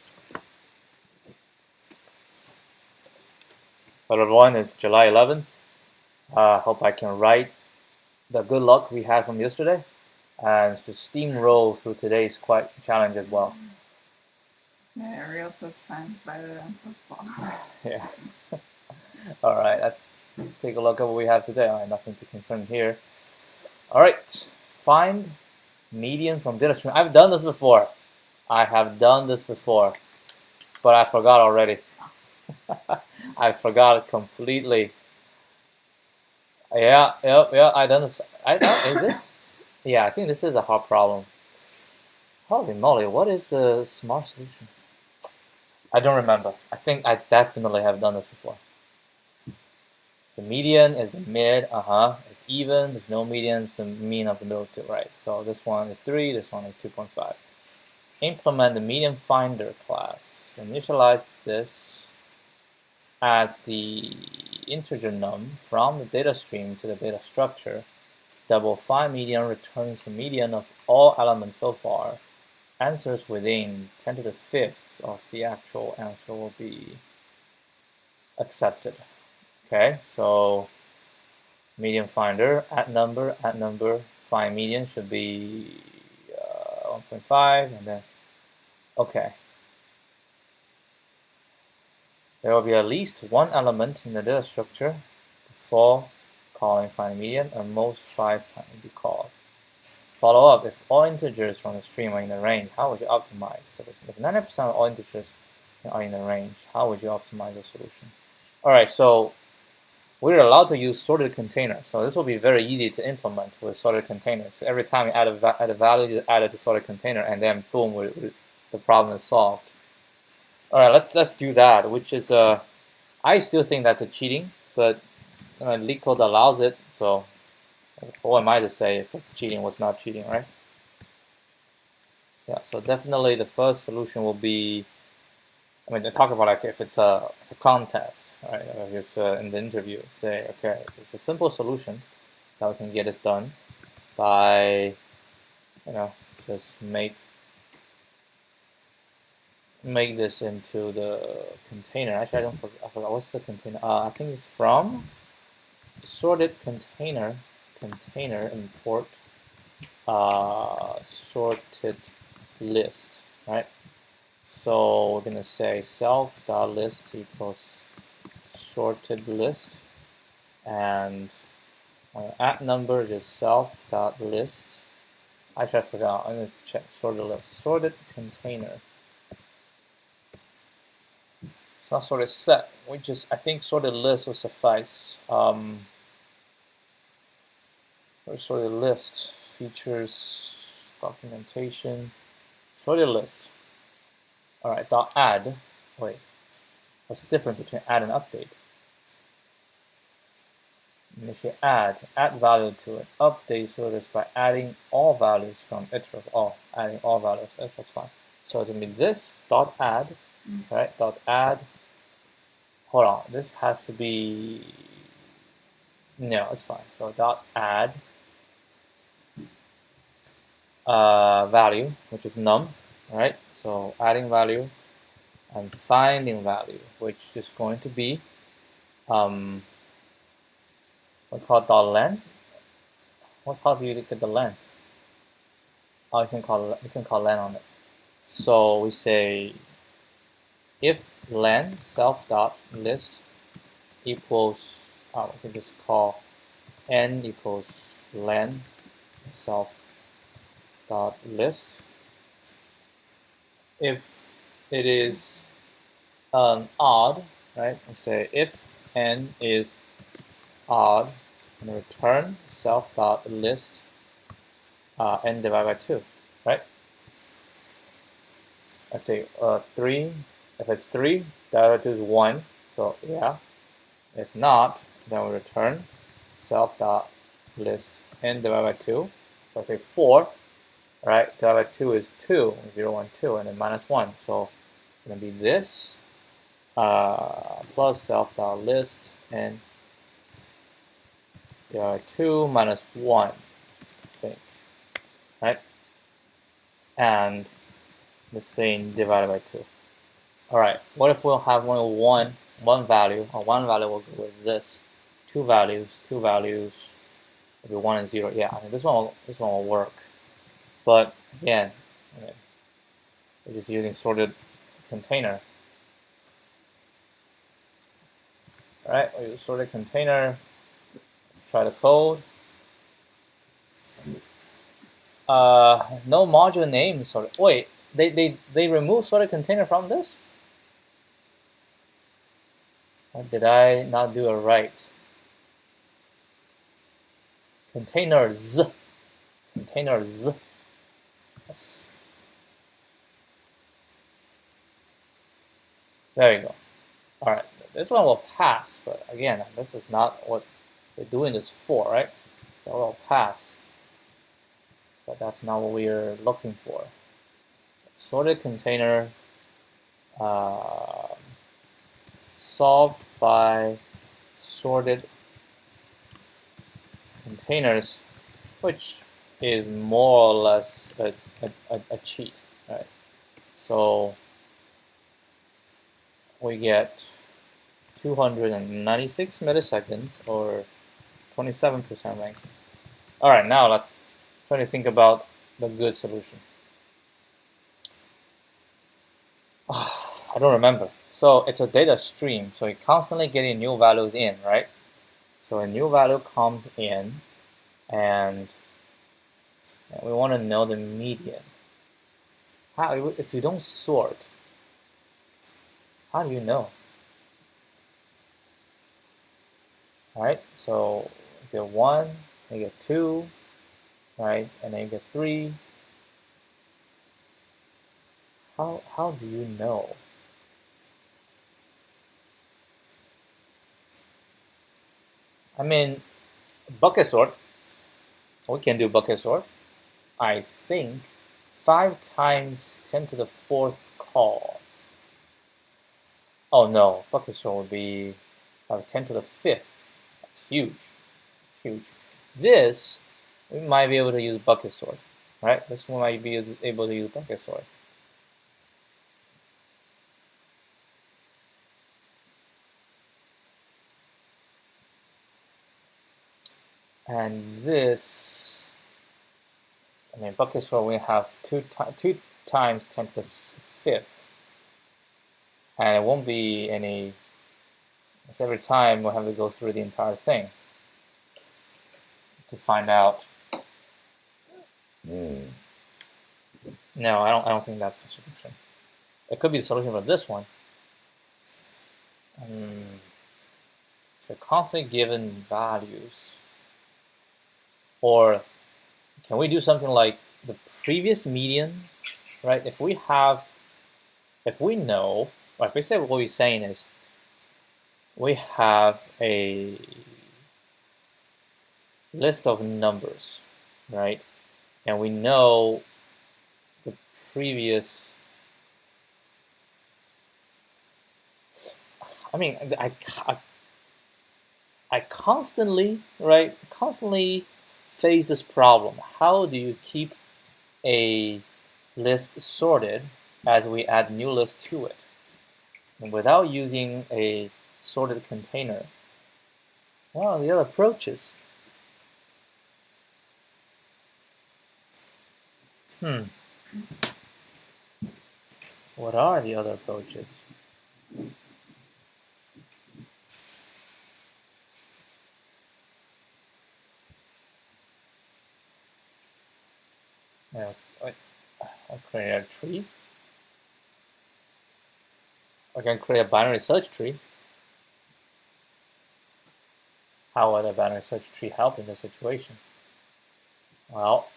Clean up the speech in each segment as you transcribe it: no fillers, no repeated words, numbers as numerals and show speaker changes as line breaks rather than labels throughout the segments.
challenges. Hello everyone, it's July 11th. Hope I can write the good luck we had from yesterday, and to steamroll through today's quite a challenge as well.
Yeah, real time better than football.
Yeah. All right, let's take a look at what we have today. All right, nothing to concern here. All right, find median from data stream. I've done this before. I have done this before, but I forgot already. I forgot completely. Yeah, I done this. Is this? Yeah, I think this is a hard problem. Holy moly, what is the smart solution? I don't remember. I think I definitely have done this before. The median is the mid, it's even, there's no median, it's the mean of the middle two, right? So this one is 3, this one is 2.5. Implement the median finder class. Initialize this, adds the integer num from the data stream to the data structure. Double find median returns the median of all elements so far. Answers within 10 to the 5th of the actual answer will be accepted. Okay, so median finder, add number, find median should be 1.5, and then, okay. There will be at least one element in the data structure before calling find median, and most 5 times be called. Follow up, if all integers from the stream are in the range, how would you optimize the solution? If 90% of all integers are in the range, how would you optimize the solution? All right, so we're allowed to use sorted container, so this will be very easy to implement with sorted containers. So every time you add a value, you add it to sorted container, and then boom, the problem is solved. All right, let's do that. Which is I still think that's a cheating, but LeetCode allows it. So who am I to say if it's cheating, what's not cheating, right? Yeah. So definitely the first solution will be. I mean, they talk about like if it's a contest, right? If in the interview, say, okay, it's a simple solution that we can get this done by, just make this into the container. Actually, I forgot what's the container. I think it's from sorted container import sorted list, right? So we're gonna say self.list equals sorted list, and at number just self.list. Actually, I forgot. I'm gonna check sorted list. Sorted container. It's not sorted set. I think sorted list will suffice. Sorted list features documentation. Sorted list. All right, dot add. Wait, what's the difference between add and update? And if you add value to it, update sorted by adding all values from iterable. Oh, adding all values. That's fine. So it's gonna be this dot add, right? Dot add. Hold on, this has to be. No, it's fine. So dot add value, which is num, right? So adding value and finding value, which is going to be we call it dot length. How do you get the length? Oh, you can call len on it. So we say if len self dot list equals we can just call n equals len self dot list. If it is odd, right? Let's say if n is odd, and return self dot list n divided by 2, right? Let's say 3. If it's 3, divided by 2 is 1. So yeah. If not, then we return self dot list n divided by 2. So I say 4. Right, divided by 2 is 2, 0, 1, 2, and then minus 1. So it's going to be this plus self.list and divided by 2 minus 1, I think. Right? And this thing divided by 2. All right, what if we'll have only one value, or one value will go with this, two values, will be 1 and 0. Yeah, I mean, this one will work. But again, I mean, we're just using sorted container. All right, we use sorted container. Let's try the code. No module name sorted. Wait, they remove sorted container from this? Or did I not do it right? Containers. Yes. There you go. All right, this one will pass, but again, this is not what we're doing this for, right? So it will pass, but that's not what we're looking for. Sorted container solved by sorted containers, which is more or less a cheat, right? So we get 296 milliseconds or 27% ranking. All right, now let's try to think about the good solution. I don't remember. So it's a data stream, so you're constantly getting new values in, right? So a new value comes in, and we want to know the median. How, if you don't sort, how do you know? All right, so you get 1, you get 2, right, and then you get 3. How do you know? I mean, bucket sort, we can do bucket sort. I think 5 times 10 to the 4th calls. Oh no, bucket sort would be 10 to the 5th. That's huge, huge. This, we might be able to use bucket sort, right? This one might be able to use bucket sort. And this, I mean, bucket sort, we have 2 times 10 to the 5th. And it won't be any, it's every time we'll have to go through the entire thing to find out. No, I don't think that's the solution. It could be the solution for this one. So constantly given values. Or can we do something like the previous median, right? If we know, like basically what we're saying is, we have a list of numbers, right? And we know the previous, I mean, I constantly face this problem. How do you keep a list sorted as we add new lists to it? And without using a sorted container, what are the other approaches? What are the other approaches? I'll create a tree. I can create a binary search tree. How would a binary search tree help in this situation? Well,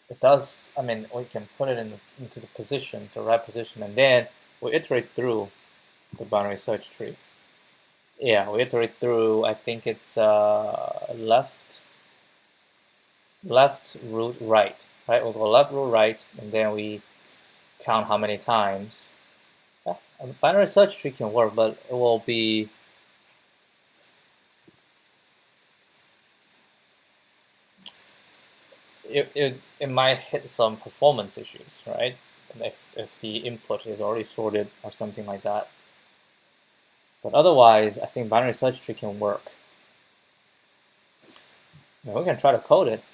it does. I mean, we can put it into the position, the right position, and then we iterate through the binary search tree. Yeah, we iterate through. I think it's left root right. Right, we'll go left root right, and then we count how many times. A binary search tree can work, but it will be it might hit some performance issues, right? And if the input is already sorted or something like that. But otherwise, I think binary search tree can work. Now we can try to code it.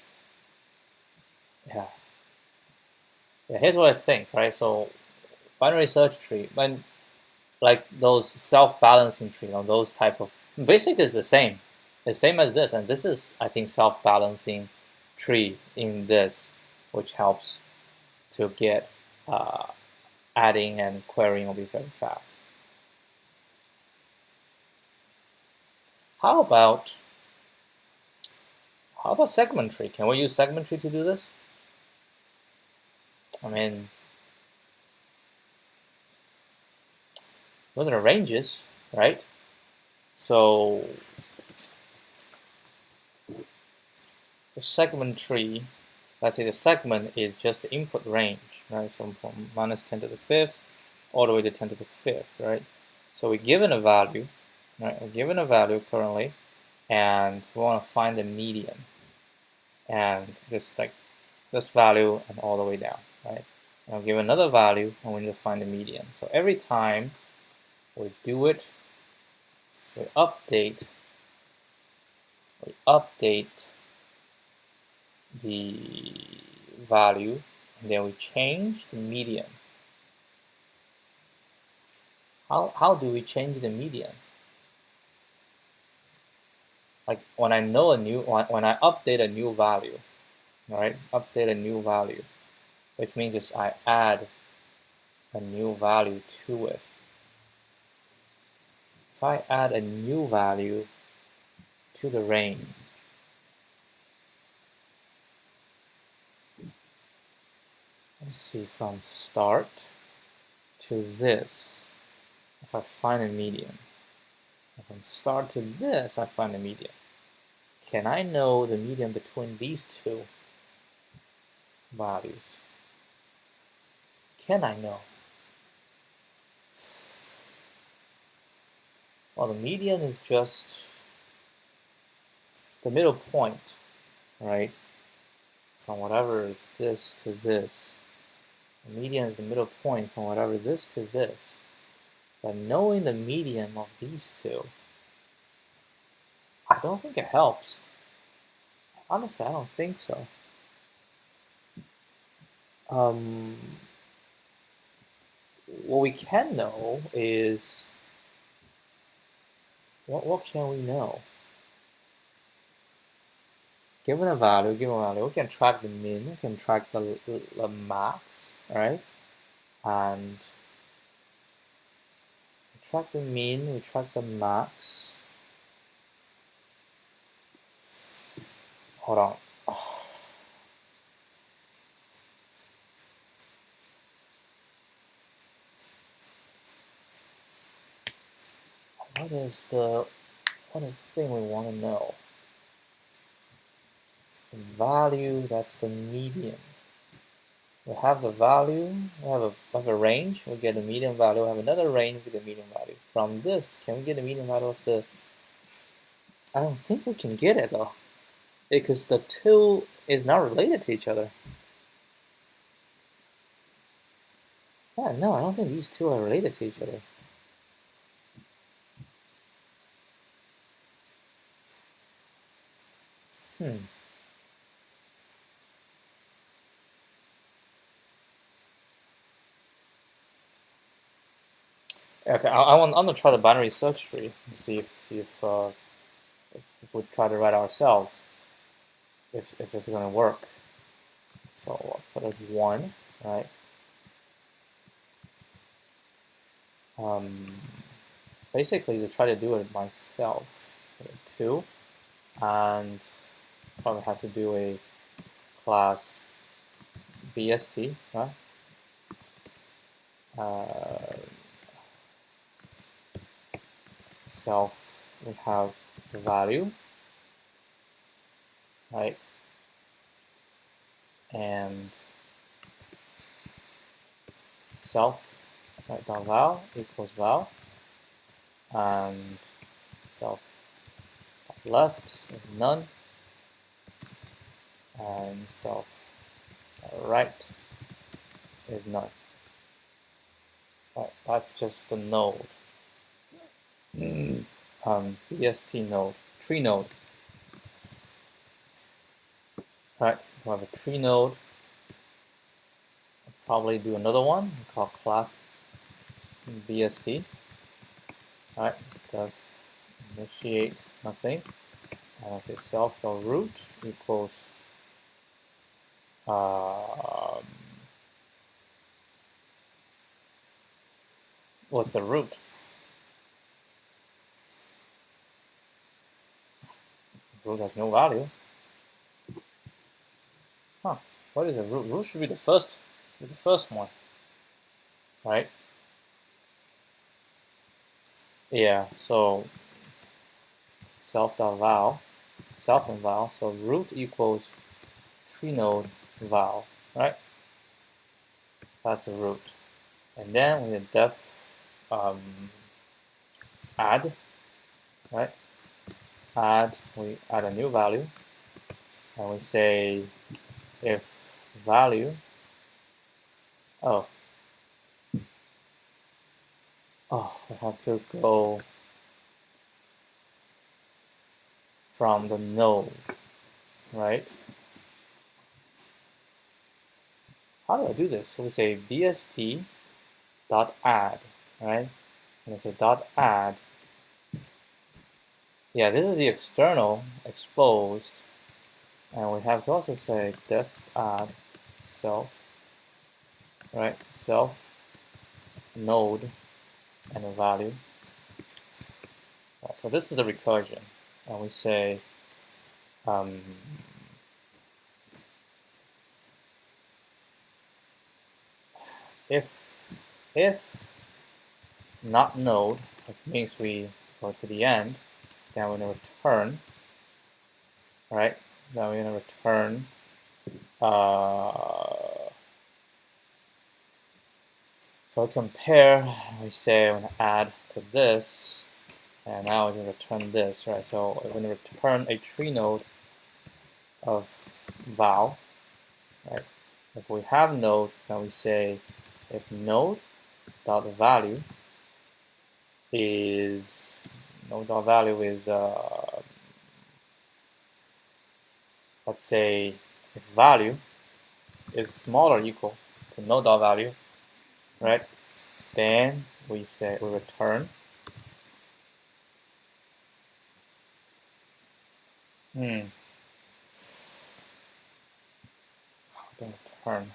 Yeah. Here's what I think, right? So binary search tree, when like those self-balancing tree, those type of basically is the same. It's same as this, and this is I think self-balancing tree in this, which helps to get adding and querying will be very fast. How about segment tree? Can we use segment tree to do this? I mean, those are ranges, right? So the segment tree, let's say the segment is just the input range, right? From minus 10 to the fifth all the way to 10 to the fifth, right? So we're given a value, right? We're given a value currently, and we want to find the median, and just like this value and all the way down, right? And I'll give another value, and we need to find the median. So every time we do it, we update the value, and then we change the median. How do we change the median? Like when I know when I update a new value, right? Update a new value, which means just I add a new value to it. If I add a new value to the range, let's see, from start to this, if I find a median, from start to this, I find a median. Can I know the median between these two values? Can I know? Well, the median is just the middle point, right? From whatever is this to this. The median is the middle point from whatever this to this. But knowing the median of these two, I don't think it helps. Honestly, I don't think so. What we can know is, what can we know? Given a value, we can track the min, we can track the max, right? And we track the mean, we track the max. Hold on. What is the thing we want to know? The value, that's the median. We have the value, we have a range, we get a median value, we have another range, we get a median value. From this, can we get a median value of the... I don't think we can get it though, because the two is not related to each other. Yeah, no, I don't think these two are related to each other. Okay, I'm gonna try the binary search tree and see if we try to write ourselves, if it's gonna work. So I'll put it 1, right? Basically, to try to do it myself, put it 2, and probably have to do a class BST, right? Self, we have the value, right? And self, right, dot val equals val, and self dot left is none, and self right is none. Right, that's just the node. BST node, tree node. Right, we have a tree node. I'll probably do another one called class BST. Right, def initiate nothing. And if it's self or root equals what's the root? Root has no value. Huh? What is a root? Root should be the first one, right? Yeah. So self.val, self and val. So root equals tree node val, right? That's the root. And then we def add, right? Add, we add a new value, and we say if value, oh, we have to go from the node, right? How do I do this? So we say bst dot add, right? And I say dot add. Yeah, this is the external exposed, and we have to also say def add self, right? Self node and a value. Right, so this is the recursion, and we say if not node, which means we go to the end, then we're going to return, right? Then we're going to return so we compare, we say we're going to add to this, and now we're going to return this, right? So we're going to return a tree node of val, right? If we have node, then we say if node dot value is let's say its value is smaller or equal to node dot value, right? Then we say we return return.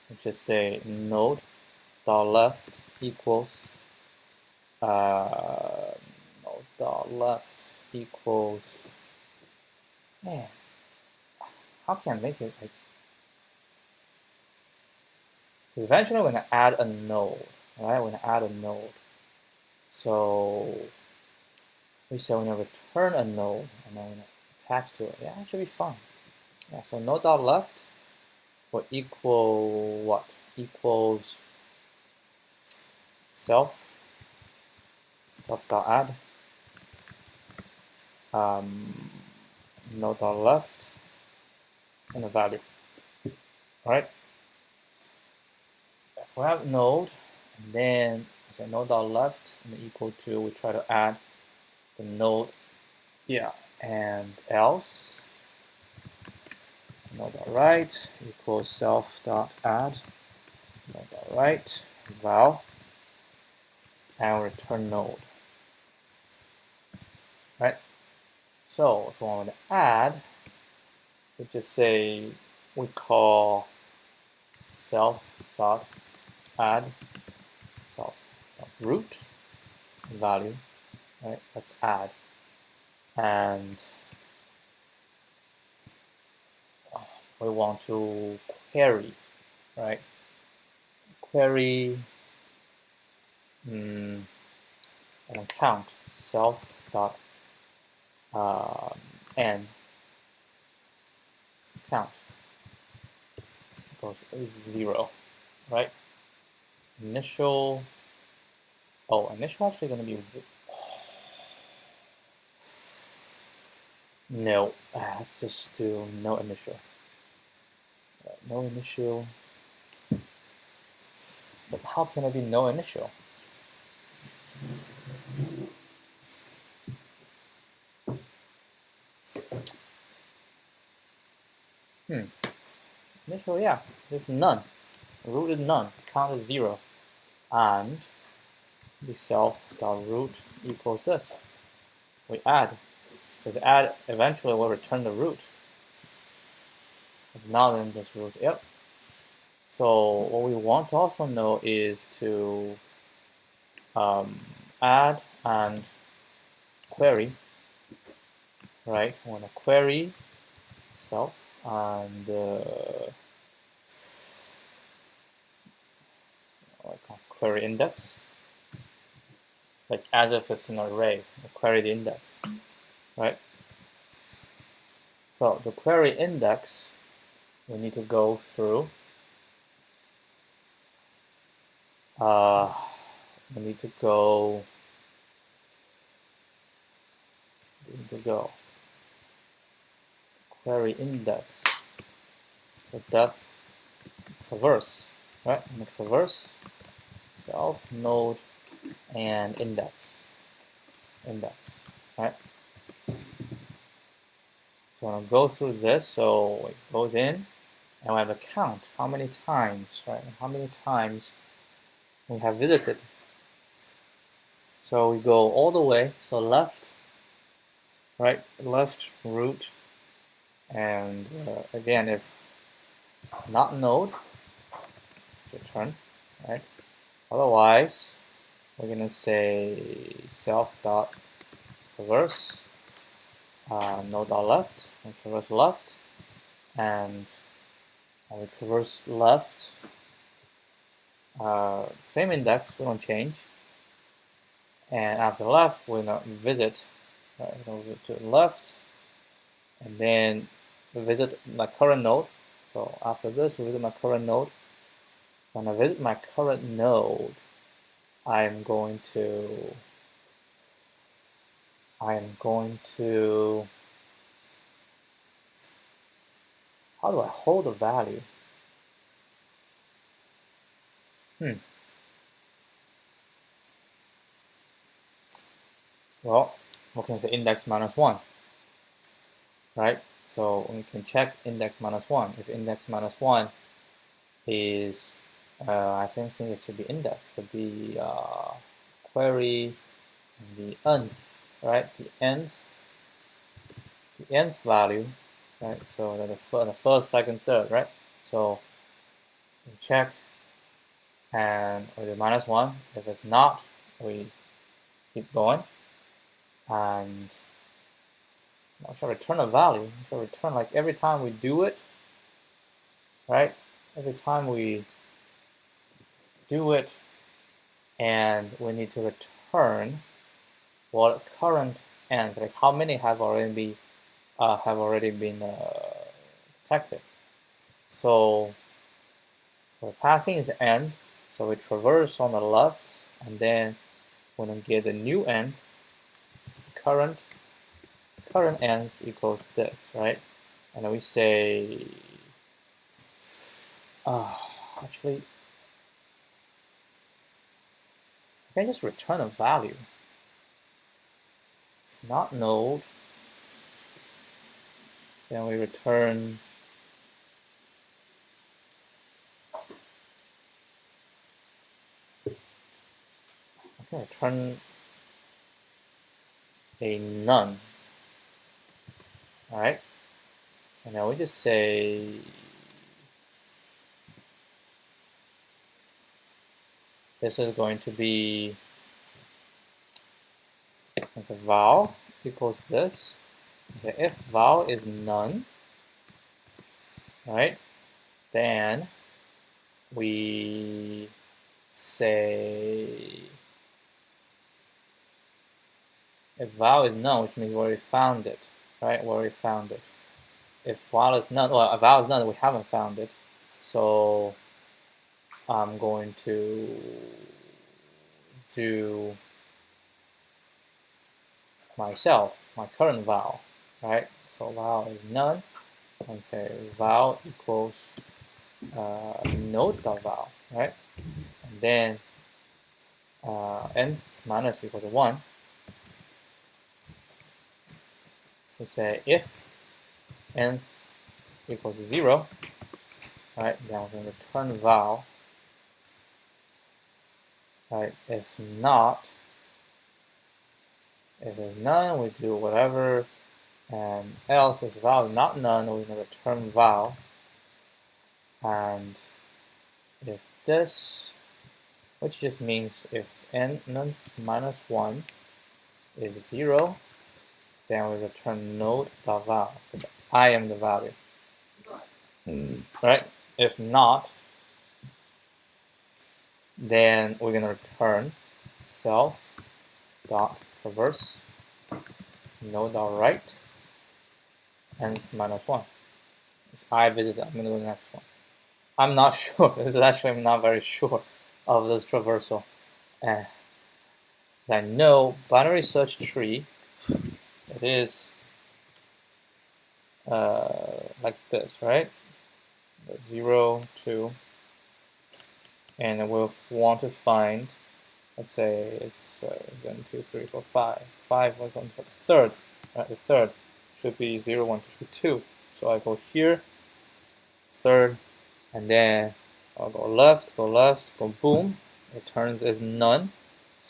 We just say node dot left equals node dot left equals, man, how can I make it like, because eventually we're going to add a node, right? We're going to add a node. So we say we're going to return a node and then we're going to attach to it. Yeah, that should be fine. Yeah, so node dot left will equal what? Equals self dot add node dot left and a value. All right. If we have node and then we say node dot left and equal to, we try to add the node, yeah, and else node dot right equals self dot add node dot right val and return node. Right. So if we want to add, we just say we call self dot add self dot root value, right? Let's add, and we want to query, right? Query and count self dot n count goes 0, right? Initial actually going to be No. Let's just do no initial. No initial. But how can it be no initial? Initial, yeah, there's none. Root is none. Count is 0. And the self.root equals this. We add. Because add eventually will return the root. Now then this root, yep. So what we want to also know is to add and query, right? We want to query self and query index, like as if it's an array. We query the index, right? So the query index, we need to go through. We need to go. Query index. So def traverse, right? And traverse self node and index, right? So I'm gonna go through this. So it goes in, and we have a count. How many times, right? How many times we have visited. So we go all the way. So left, right? Left root, and again, if not node, return, right? Otherwise, we're gonna say self.traverse node.left and traverse left, and we traverse left, same index, we don't change, and after left we're gonna visit, right? We're gonna go to the left, and then we visit my current node. So after this, we visit my current node. When I visit my current node, I'm going to how do I hold the value? Well, we can say index minus 1, right? So we can check index minus 1. If index minus 1 is, I think it should be index, it could be query the nth, right? The nth value, right? So that is for the first, second, third, right? So we check, and we do minus 1. If it's not, we keep going, and I shall return a value. I shall return, like every time we do it, right? Every time we do it, and we need to return what current ends, like how many have already been detected. So we're passing is end, so we traverse on the left, and then when we get a new end, current end equals this, right? And then we say, actually, I can just return a value, not node. Then we return return a none. All right, and now we just say this is going to be as a val equals this. Okay, if val is none, right, then we say if val is none, which means we already found it, right? We already found it. If val is none, well, if val is none, we haven't found it. So I'm going to do myself, my current val, right? So val is none. And say val equals node.val, right? And then nth minus equal to 1. We say if nth equals 0, right? Then we're going to return val, right? If not, if there's none, we do whatever, and else is val not none, we're going to return val, and if this, which just means if nth minus 1 is 0, then we return node.val, because I am the value, right? If not, then we're going to return self.traverse node.right nth minus 1. It's I visited. I'm going to go to the next one. I'm not sure. This is actually, I'm not very sure of this traversal. I know binary search tree, it is like this, right? 0, 2, and we'll want to find, let's say it's 1, 2, 3, 4, 5. 5 was on the third, right? The third should be 0, 1, 2, 2. So I go here, third, and then I'll go left, go boom. Returns is none.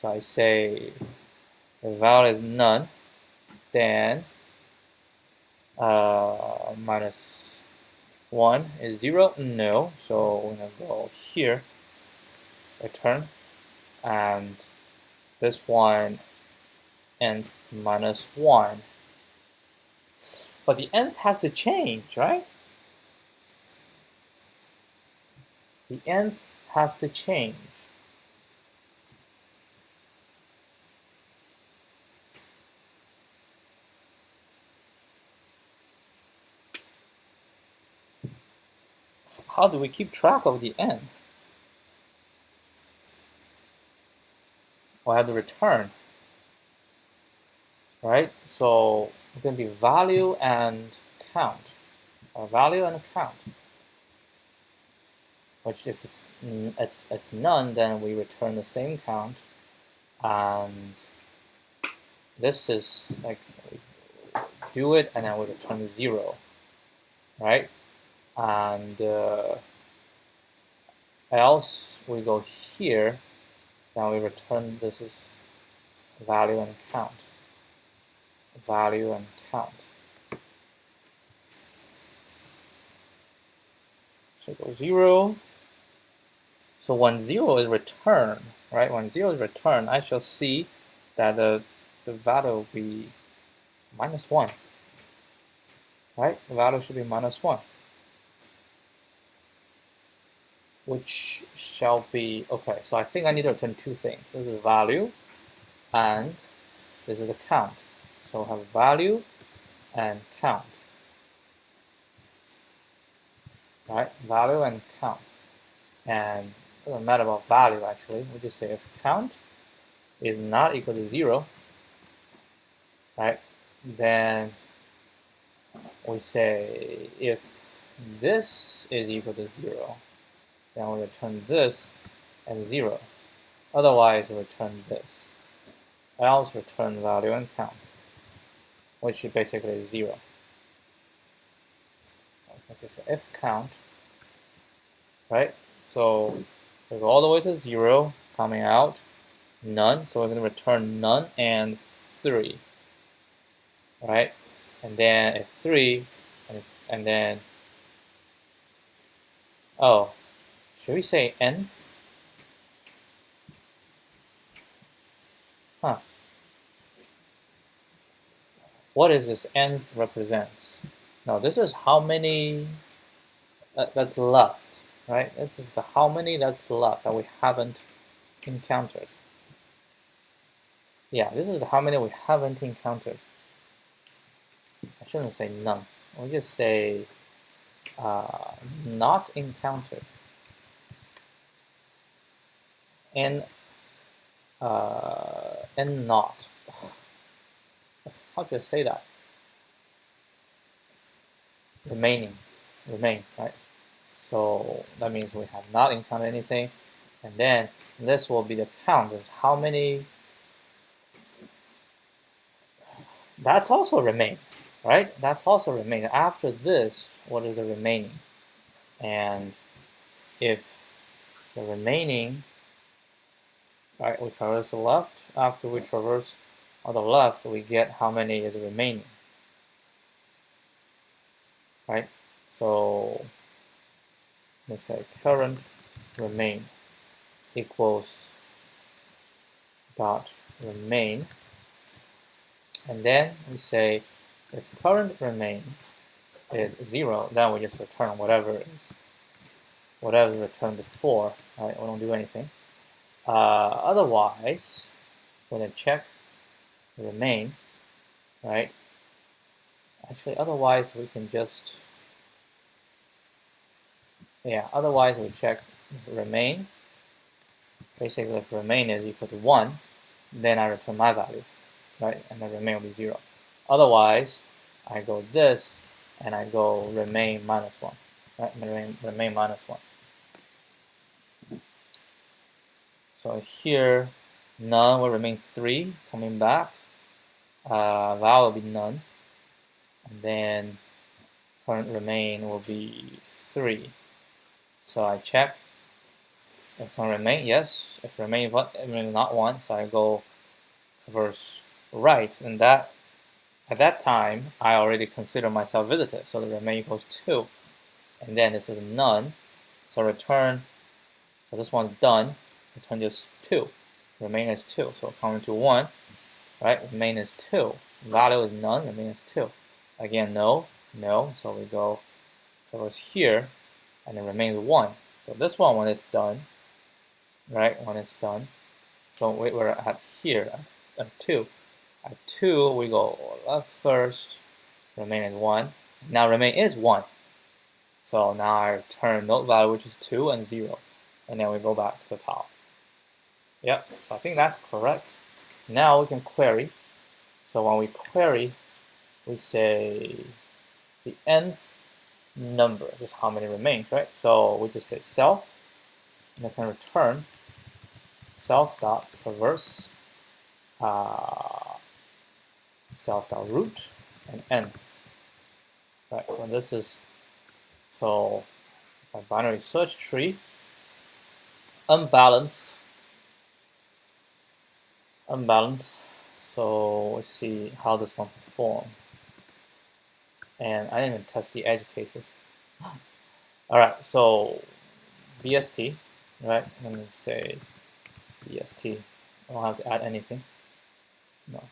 So I say the value is none, then minus 1 is 0, no. So we're going to go here, return, and this one nth minus 1. But the nth has to change, right? The nth has to change. How do we keep track of the n? We'll have to return, right? So it's going to be value and count, or value and count. Which if it's none, then we return the same count, and this is like do it and then we return 0, right? And else we go here, then we return this is value and count, value and count. So go 0. So when 0 is returned, right? When 0 is returned, I shall see that the value will be minus 1, right? The value should be minus 1, which shall be, okay, so I think I need to return two things. This is the value, and this is the count. So I have value and count, right? Value and count. And it doesn't matter about value, actually. We just say if count is not equal to 0, right, then we say if this is equal to 0, then we return this as 0. Otherwise, we return this. Else return value and count, which basically is 0. Okay, so if count, right? So we go all the way to 0, coming out, none. So we're going to return none and 3, right? And then if 3, and then, oh, should we say nth? Huh. What is this nth represents? No, this is how many that's left, right? This is the how many that's left that we haven't encountered. Yeah, this is the how many we haven't encountered. I shouldn't say none. We'll just say not encountered. And not. How do I say that? remain, right? So that means we have not encountered anything. And then this will be the count. Is how many. That's also remain, right? That's also remain. After this, what is the remaining? And if the remaining, right, we traverse the left. After we traverse on the left, we get how many is remaining, right? So let's say current remain equals dot remain, and then we say if current remain is 0, then we just return whatever is returned before, right? We don't do anything. Otherwise, when I check remain, right? Actually, otherwise we can just, otherwise we check remain. Basically, if remain is equal to 1, then I return my value, right? And then remain will be 0. Otherwise, I go this, and I go remain minus 1, right? Remain minus 1. So here, none will remain 3, coming back. Val will be none. And then current remain will be 3. So I check. If current remain, yes. If remain not 1, so I go traverse right. And that at that time, I already consider myself visited. So the remain equals 2. And then this is none. So return. So this one's done. Return just 2. Remain is 2. So coming to 1, right? Remain is 2. Value is none. Remain is 2. Again, no. So we go traverse here, and then remain is 1. So this one, when it's done, right? When it's done, so we're at here at 2. At 2, we go left first. Remain is 1. Now remain is 1. So now I return node value, which is 2 and 0, and then we go back to the top. Yep. So I think that's correct. Now we can query. So when we query, we say the nth number, just how many remains, right? So we just say self, and I can return self.traverse, self.root, and nth. Right, so this is, so a binary search tree, unbalanced. So let's see how this one performs. And I didn't even test the edge cases. All right, so BST, right? Let me say BST. I don't have to add anything. No.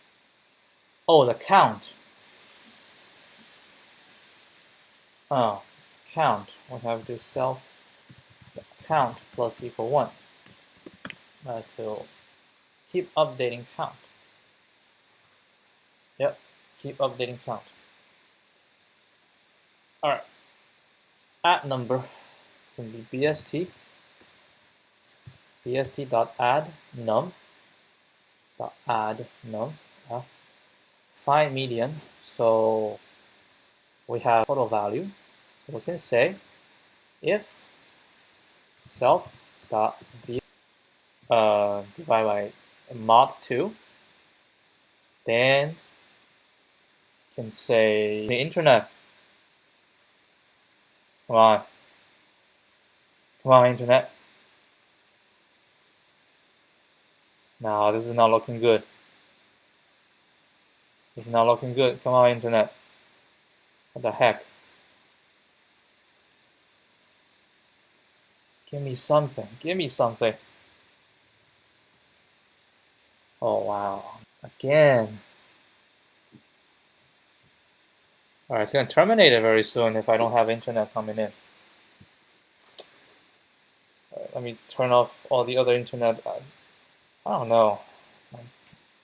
Oh, the count. Oh, count. We have to self count plus equal 1. To keep updating count. Yep, keep updating count. All right. Add number. It's going to be BST. BST.add num. Add num. Find median. So we have total value. So we can say if self.b divided by mod 2, then you can say the internet. Come on, internet. No, this is not looking good. It's not looking good. Come on, internet. What the heck? Give me something. Give me something. Oh, wow. Again. Alright, it's going to terminate it very soon if I don't have internet coming in. Let me turn off all the other internet. I don't know.